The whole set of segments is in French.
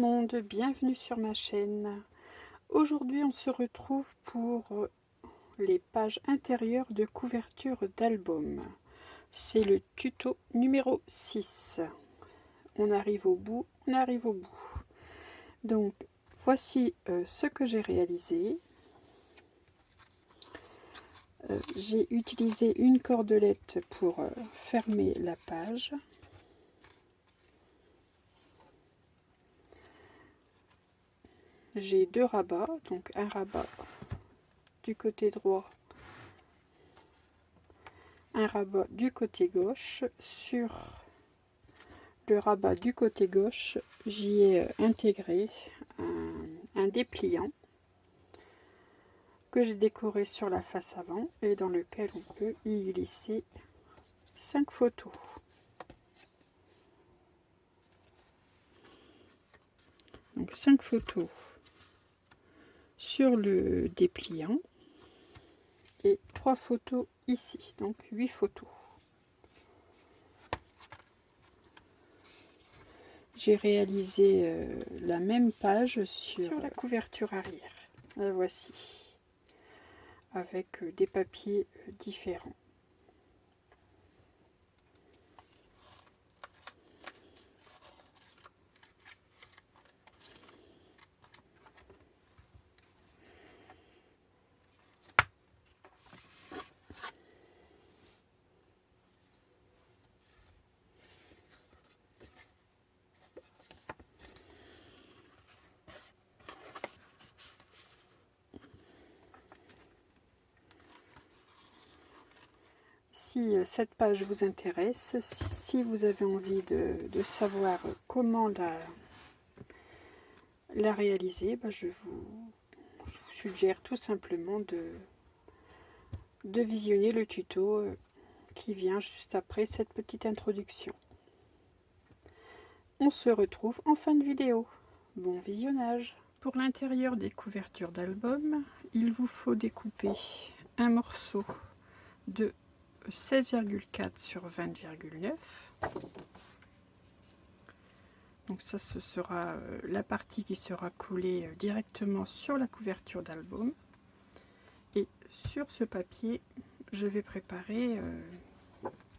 monde, bienvenue sur ma chaîne. Aujourd'hui on se retrouve pour les pages intérieures de couverture d'album. C'est le tuto numéro 6. On arrive au bout, Donc voici ce que j'ai réalisé. J'ai utilisé une cordelette pour fermer la page. J'ai deux rabats, donc un rabat du côté droit, un rabat du côté gauche. Sur le rabat du côté gauche, j'y ai intégré un dépliant que j'ai décoré sur la face avant et dans lequel on peut y glisser 5 photos. Donc 5 photos sur le dépliant et 3 photos ici, donc 8 photos. J'ai réalisé la même page sur la couverture arrière. La voici, avec des papiers différents. Si cette page vous intéresse, si vous avez envie de savoir comment la réaliser, je vous suggère tout simplement de visionner le tuto qui vient juste après cette petite introduction. On se retrouve en fin de vidéo. Bon visionnage! Pour l'intérieur des couvertures d'album, il vous faut découper un morceau de 16,4 sur 20,9. Donc ça, ce sera la partie qui sera collée directement sur la couverture d'album. Et sur ce papier, je vais préparer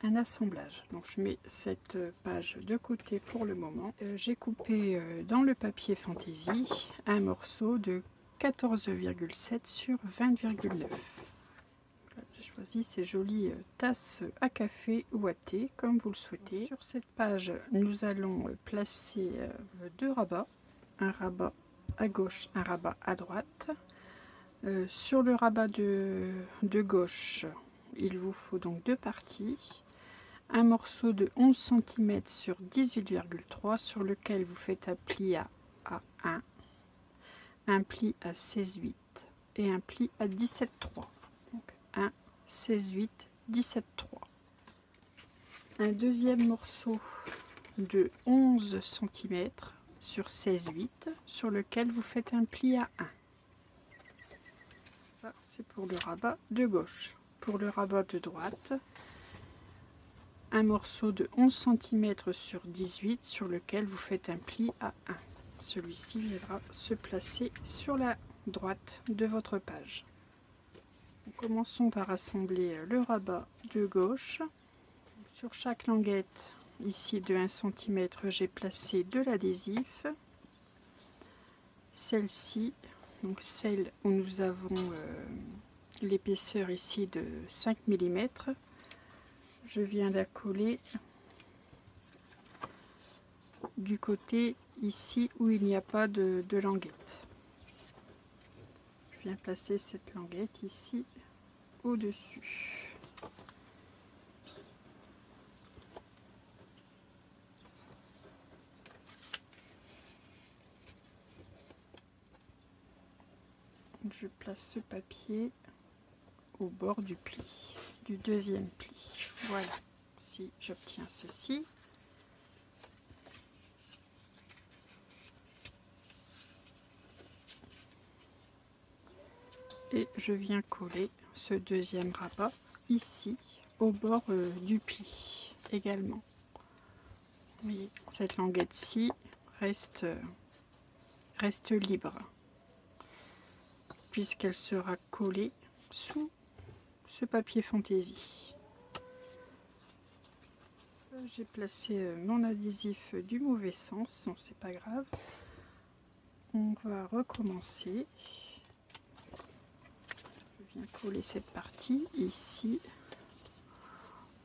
un assemblage. Donc je mets cette page de côté pour le moment. J'ai coupé dans le papier fantaisie un morceau de 14,7 sur 20,9. J'ai choisi ces jolies tasses à café ou à thé, comme vous le souhaitez. Sur cette page, nous allons placer deux rabats. Un rabat à gauche, un rabat à droite. Sur le rabat de gauche, il vous faut donc deux parties. Un morceau de 11 cm sur 18,3 sur lequel vous faites un pli à 1, un pli à 16,8 et un pli à 17,3. Donc 1, 16,8, 17,3. Un deuxième morceau de 11 cm sur 16,8 sur lequel vous faites un pli à 1. Ça, c'est pour le rabat de gauche. Pour le rabat de droite, un morceau de 11 cm sur 18 sur lequel vous faites un pli à 1. Celui-ci viendra se placer sur la droite de votre page. Commençons par assembler le rabat de gauche. Sur chaque languette ici de 1 cm, j'ai placé de l'adhésif. Celle-ci, donc celle où nous avons l'épaisseur ici de 5 mm, je viens la coller du côté ici où il n'y a pas de languette. Je viens placer cette languette ici au-dessus. Je place ce papier au bord du pli, du deuxième pli. Voilà, si j'obtiens ceci. Et je viens coller ce deuxième rabat ici, au bord du pli également. Vous voyez, cette languette-ci reste reste libre, puisqu'elle sera collée sous ce papier fantaisie. J'ai placé mon adhésif du mauvais sens, non, c'est pas grave. On va recommencer. Je viens coller cette partie ici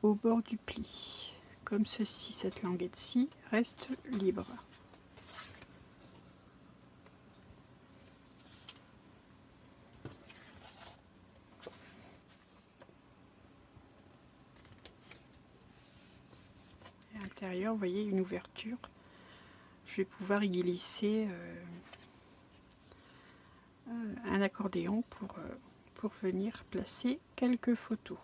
au bord du pli, comme ceci. Cette languette-ci reste libre. À l'intérieur, vous voyez une ouverture. Je vais pouvoir y glisser un accordéon pour venir placer quelques photos.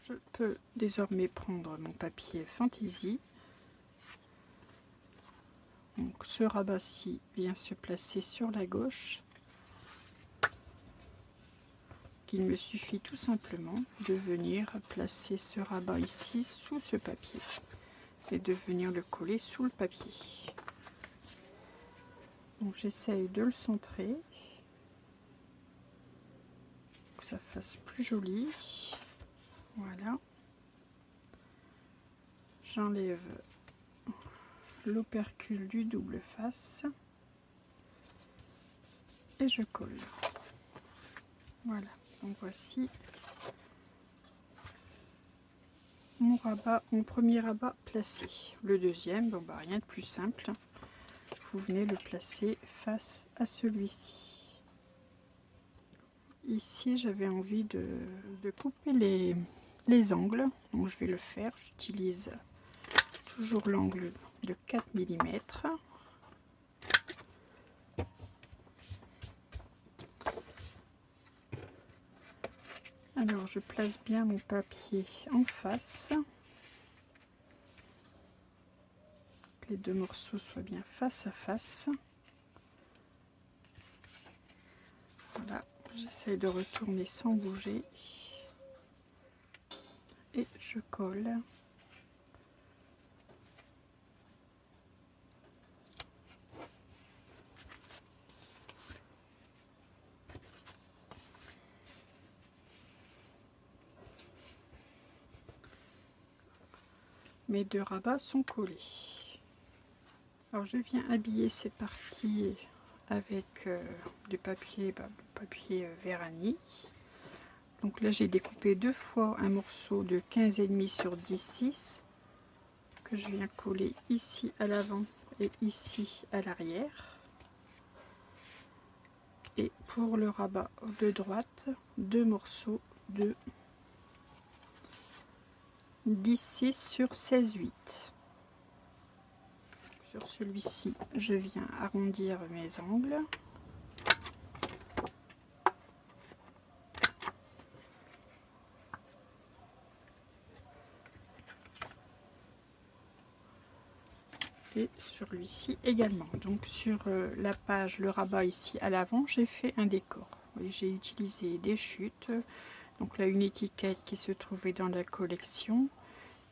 Je peux désormais prendre mon papier fantaisie. Donc ce rabat-ci vient se placer sur la gauche. Il me suffit tout simplement de venir placer ce rabat ici sous ce papier et de venir le coller sous le papier. Donc j'essaye de le centrer pour que ça fasse plus joli. Voilà. J'enlève l'opercule du double face et je colle. Voilà. Donc voici mon rabat, mon premier rabat placé. Le deuxième, bon bah rien de plus simple. Vous venez le placer face à celui-ci. Ici, j'avais envie de couper les angles, donc je vais le faire. J'utilise toujours l'angle de 4 mm. Alors, je place bien mon papier en face. Que les deux morceaux soient bien face à face. Voilà, j'essaie de retourner sans bouger. Et je colle. Mes deux rabats sont collés. Alors je viens habiller ces parties avec du papier, Vérani. Donc là j'ai découpé deux fois un morceau de 15,5 sur 10,6 que je viens coller ici à l'avant et ici à l'arrière. Et pour le rabat de droite, deux morceaux de 10,6 sur 16,8. Sur celui-ci, je viens arrondir mes angles. Et sur celui-ci également. Donc sur la page, le rabat ici à l'avant, j'ai fait un décor. J'ai utilisé des chutes. Donc là, une étiquette qui se trouvait dans la collection.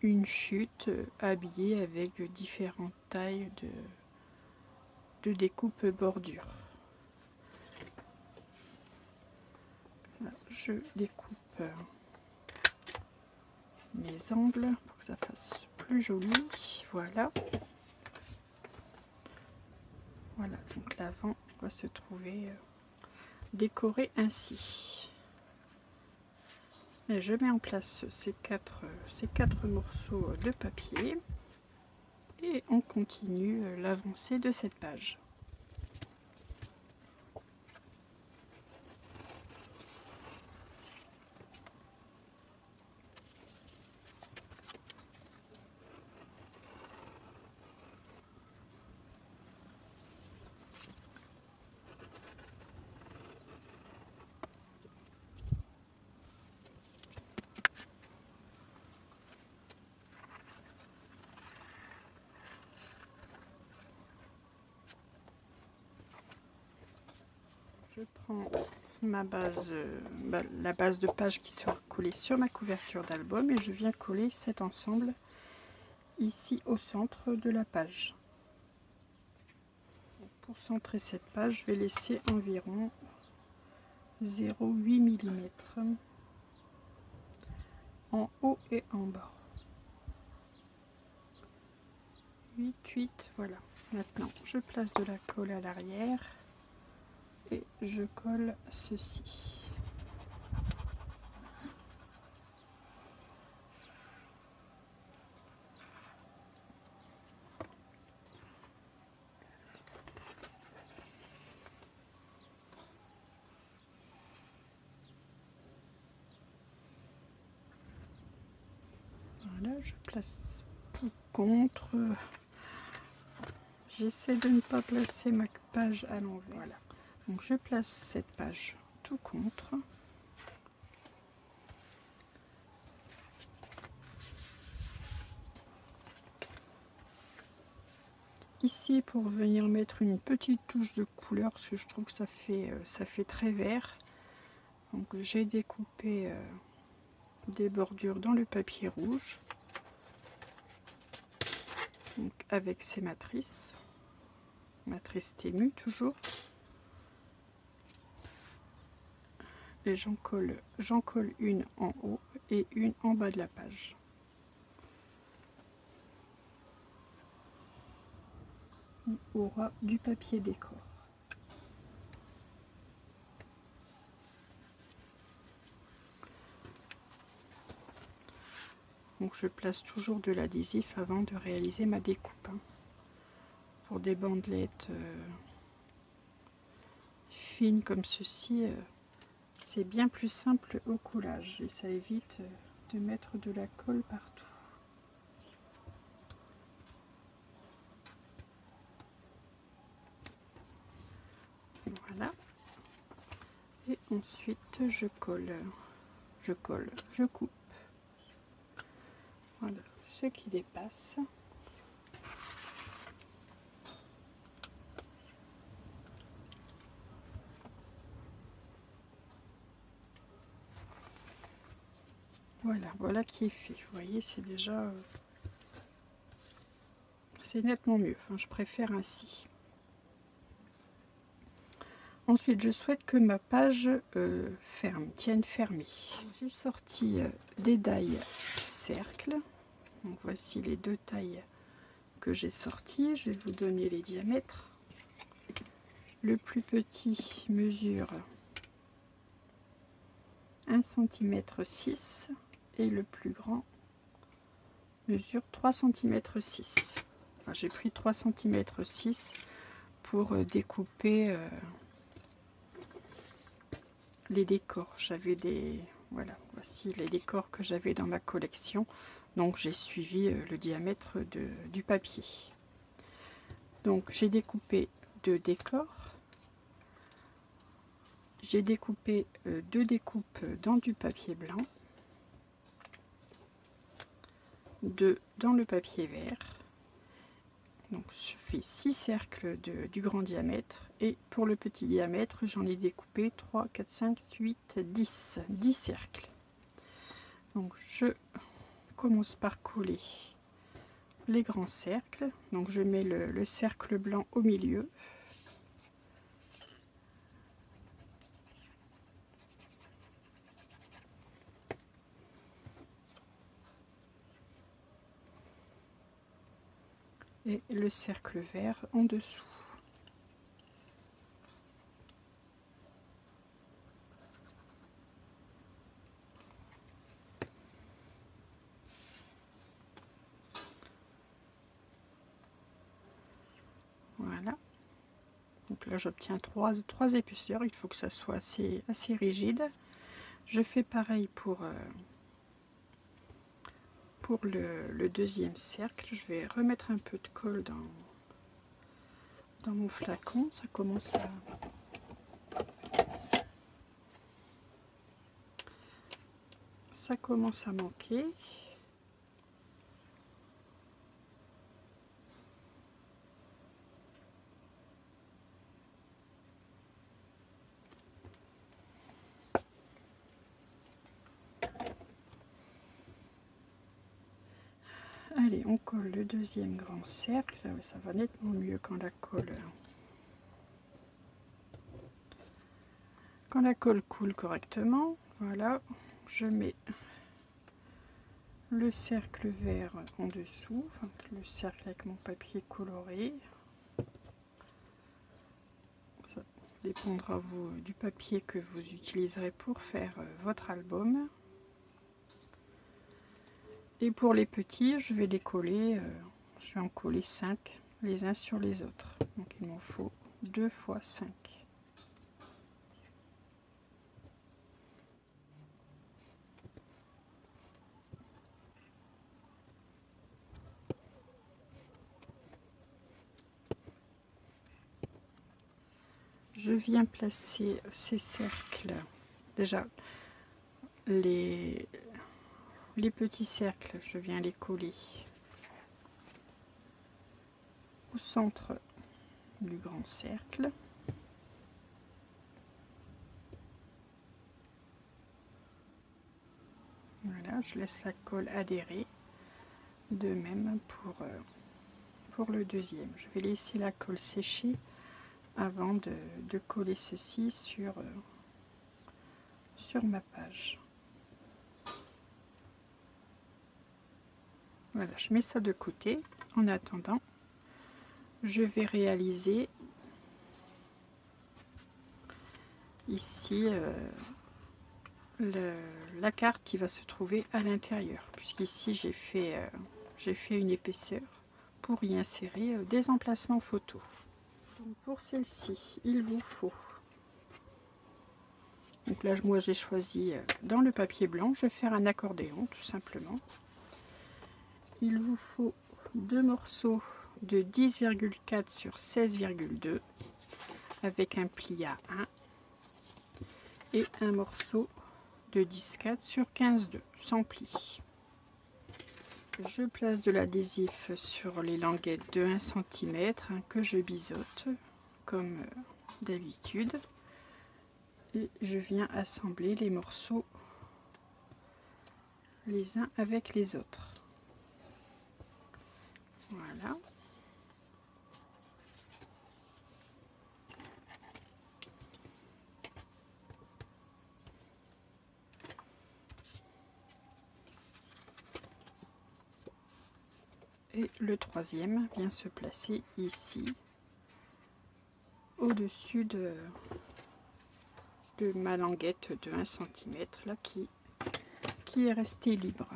Une chute habillée avec différentes tailles de découpe bordure. Là, je découpe mes angles pour que ça fasse plus joli. Voilà. Voilà, donc l'avant va se trouver décoré ainsi. Et je mets en place ces quatre morceaux de papier et on continue l'avancée de cette page. Je prends ma base, la base de page qui sera collée sur ma couverture d'album et je viens coller cet ensemble ici au centre de la page. pour centrer cette page, je vais laisser environ 0,8 mm en haut et en bas. 8, voilà. Maintenant, je place de la colle à l'arrière et je colle ceci. Voilà, je place tout contre. J'essaie de ne pas placer ma page à l'envers. Voilà. Donc je place cette page tout contre. Ici, pour venir mettre une petite touche de couleur, parce que je trouve que ça fait très vert. Donc j'ai découpé des bordures dans le papier rouge, donc avec ces matrices ténues toujours. Et j'en colle une en haut et une en bas de la page. On aura du papier décor. Donc je place toujours de l'adhésif avant de réaliser ma découpe. Pour des bandelettes fines comme ceci, c'est bien plus simple au coulage et ça évite de mettre de la colle partout. Voilà. Et ensuite je coupe. Voilà ce qui dépasse. Voilà qui est fait. Vous voyez, c'est déjà c'est nettement mieux. Enfin, je préfère ainsi. Ensuite, je souhaite que ma page tienne fermée. J'ai sorti des die cercles. Donc voici les deux tailles que j'ai sorties. Je vais vous donner les diamètres. Le plus petit mesure 1,6 cm et le plus grand mesure 3,6 cm. Enfin, j'ai pris 3,6 cm pour découper les décors. J'avais voici les décors que j'avais dans ma collection. Donc j'ai suivi le diamètre du papier. Donc j'ai découpé 2 décors. J'ai découpé 2 découpes dans du papier blanc, 2 dans le papier vert. Donc je fais 6 cercles du grand diamètre et pour le petit diamètre j'en ai découpé 3, 4, 5, 8, 10 cercles. Donc je commence par coller les grands cercles. Donc je mets le cercle blanc au milieu. Et le cercle vert en dessous. Voilà. Donc là j'obtiens trois épaisseurs. Il faut que ça soit assez rigide. Je fais pareil pour le deuxième cercle. Je vais remettre un peu de colle dans mon flacon. Ça commence à manquer. Allez, on colle le deuxième grand cercle. Ça va nettement mieux quand la colle Quand la colle coule correctement, voilà, je mets le cercle vert en dessous, enfin le cercle avec mon papier coloré. Ça dépendra vous du papier que vous utiliserez pour faire votre album. Et pour les petits, je vais les coller, je vais en coller 5 les uns sur les autres. Donc il m'en faut 2 fois 5. Je viens placer ces cercles, déjà les petits cercles, je viens les coller au centre du grand cercle. Voilà, je laisse la colle adhérer. De même pour le deuxième. Je vais laisser la colle sécher avant de coller ceci sur ma page. Voilà, je mets ça de côté. En attendant, je vais réaliser ici la carte qui va se trouver à l'intérieur, puisqu'ici j'ai fait une épaisseur pour y insérer des emplacements photos. Donc pour celle-ci, il vous faut, donc là moi j'ai choisi dans le papier blanc, je vais faire un accordéon tout simplement. Il vous faut 2 morceaux de 10,4 sur 16,2 avec un pli à 1 et un morceau de 10,4 sur 15,2 sans pli. Je place de l'adhésif sur les languettes de 1 cm que je biseaute comme d'habitude et je viens assembler les morceaux les uns avec les autres. Voilà. Et le troisième vient se placer ici, au-dessus de ma languette de 1 cm là, qui est restée libre.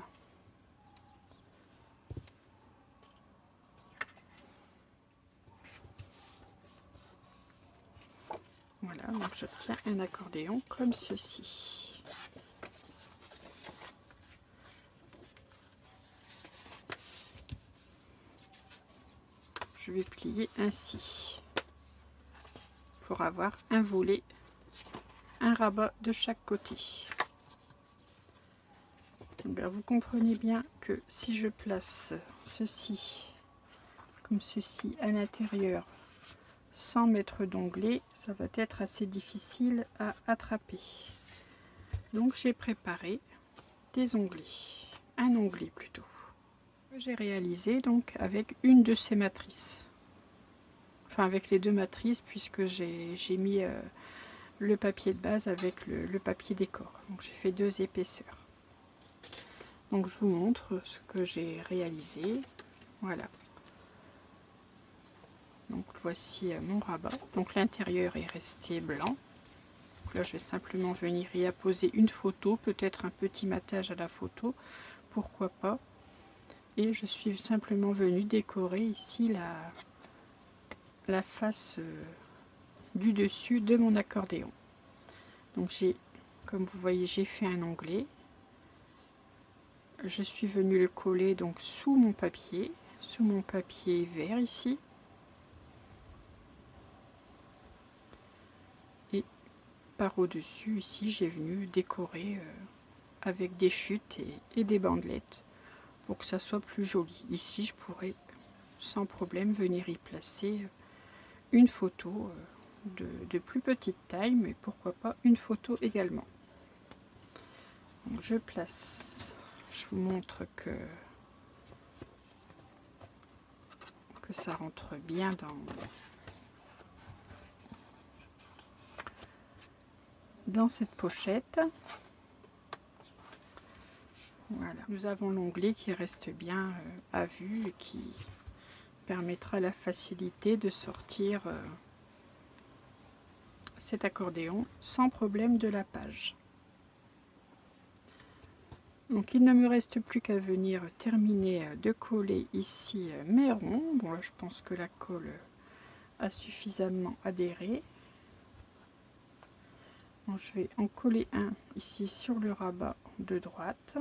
Voilà, donc j'obtiens un accordéon comme ceci. Je vais plier ainsi pour avoir un volet, un rabat de chaque côté. Donc là, vous comprenez bien que si je place ceci comme ceci à l'intérieur sans mettre d'onglet, ça va être assez difficile à attraper. Donc j'ai préparé des onglets, un onglet plutôt. J'ai réalisé donc avec une de ces matrices, enfin avec les deux matrices, puisque j'ai mis le papier de base avec le papier décor. Donc j'ai fait 2 épaisseurs. Donc je vous montre ce que j'ai réalisé. Voilà. Donc voici mon rabat. Donc l'intérieur est resté blanc. Donc là je vais simplement venir y apposer une photo, peut-être un petit matage à la photo, pourquoi pas. Et je suis simplement venue décorer ici la face du dessus de mon accordéon. Donc j'ai, comme vous voyez, j'ai fait un onglet. Je suis venue le coller donc sous mon papier vert ici. Et par au-dessus ici, j'ai venu décorer avec des chutes et des bandelettes pour que ça soit plus joli. Ici, je pourrais sans problème venir y placer une photo de plus petite taille, mais pourquoi pas une photo également. Donc je place, je vous montre que ça rentre dans cette pochette. Voilà, nous avons l'onglet qui reste bien à vue et qui permettra la facilité de sortir cet accordéon sans problème de la page. Donc il ne me reste plus qu'à venir terminer de coller ici mes ronds. Bon là je pense que la colle a suffisamment adhéré. Donc, je vais en coller un ici sur le rabat de droite, à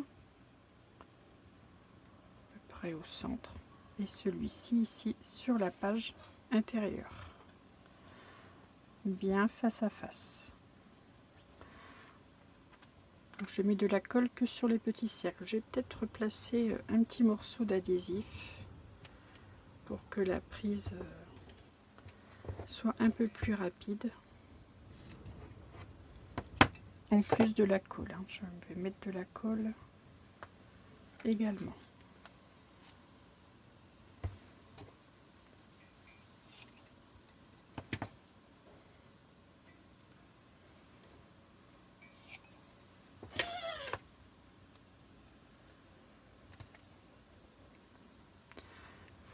peu près au centre, et celui-ci ici sur la page intérieure, bien face à face. Donc, je mets de la colle que sur les petits cercles. Je vais peut-être replacer un petit morceau d'adhésif pour que la prise soit un peu plus rapide. En plus de la colle, hein. Je vais mettre de la colle également.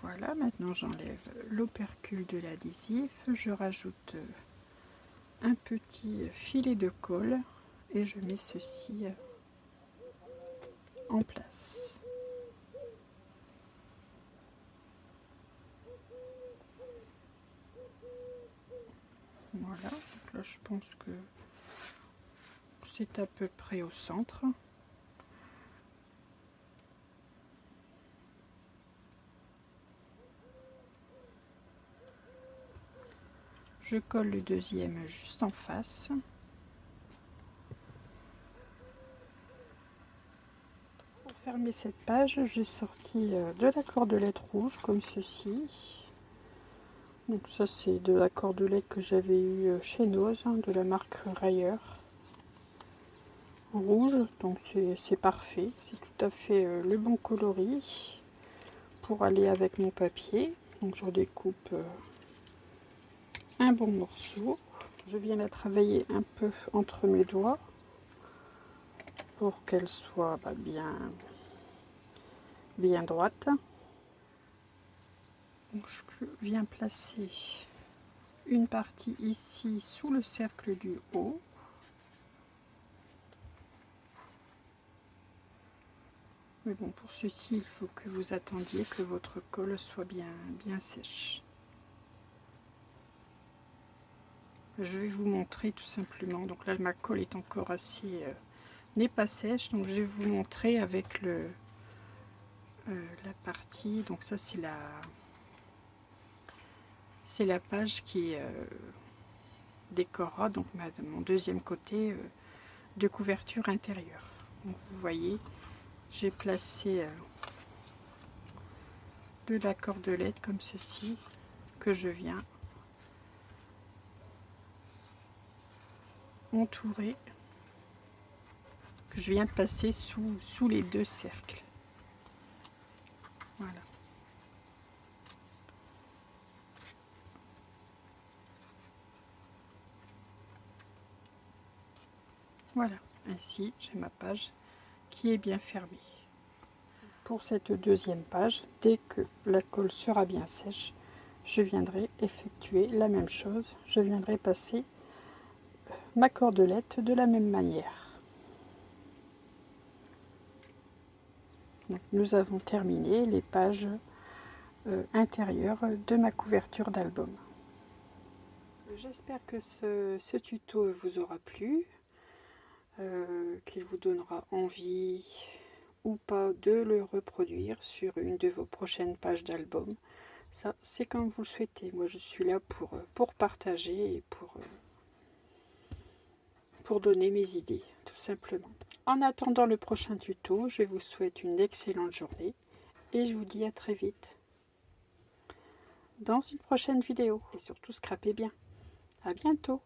Voilà, maintenant j'enlève l'opercule de l'adhésif, je rajoute un petit filet de colle et je mets ceci en place. Voilà, donc là je pense que c'est à peu près au centre. Je colle le deuxième juste en face. Pour fermer cette page, j'ai sorti de la cordelette rouge comme ceci. Donc ça c'est de la cordelette que j'avais eu chez Noz, hein, de la marque Rayer. Rouge, donc c'est parfait, c'est tout à fait le bon coloris pour aller avec mon papier. Donc je découpe un bon morceau. Je viens la travailler un peu entre mes doigts pour qu'elle soit bien droite. Donc je viens placer une partie ici sous le cercle du haut. Mais bon, pour ceci, il faut que vous attendiez que votre colle soit bien sèche. Je vais vous montrer tout simplement. Donc là, ma colle est encore assez... n'est pas sèche. Donc je vais vous montrer avec la partie... Donc ça, c'est la page qui décorera donc mon deuxième côté de couverture intérieure. Donc vous voyez, j'ai placé de la cordelette comme ceci que je viens entourer, que je viens de passer sous les deux cercles. Voilà. Voilà, ainsi j'ai ma page qui est bien fermée. Pour cette deuxième page, dès que la colle sera bien sèche, je viendrai effectuer la même chose. Je viendrai passer ma cordelette de la même manière. Donc, nous avons terminé les pages intérieures de ma couverture d'album. J'espère que ce tuto vous aura plu, qu'il vous donnera envie ou pas de le reproduire sur une de vos prochaines pages d'album. Ça, c'est comme vous le souhaitez. Moi, je suis là pour partager et pour donner mes idées, tout simplement. En attendant le prochain tuto, je vous souhaite une excellente journée et je vous dis à très vite dans une prochaine vidéo. Et surtout, scrapez bien. À bientôt.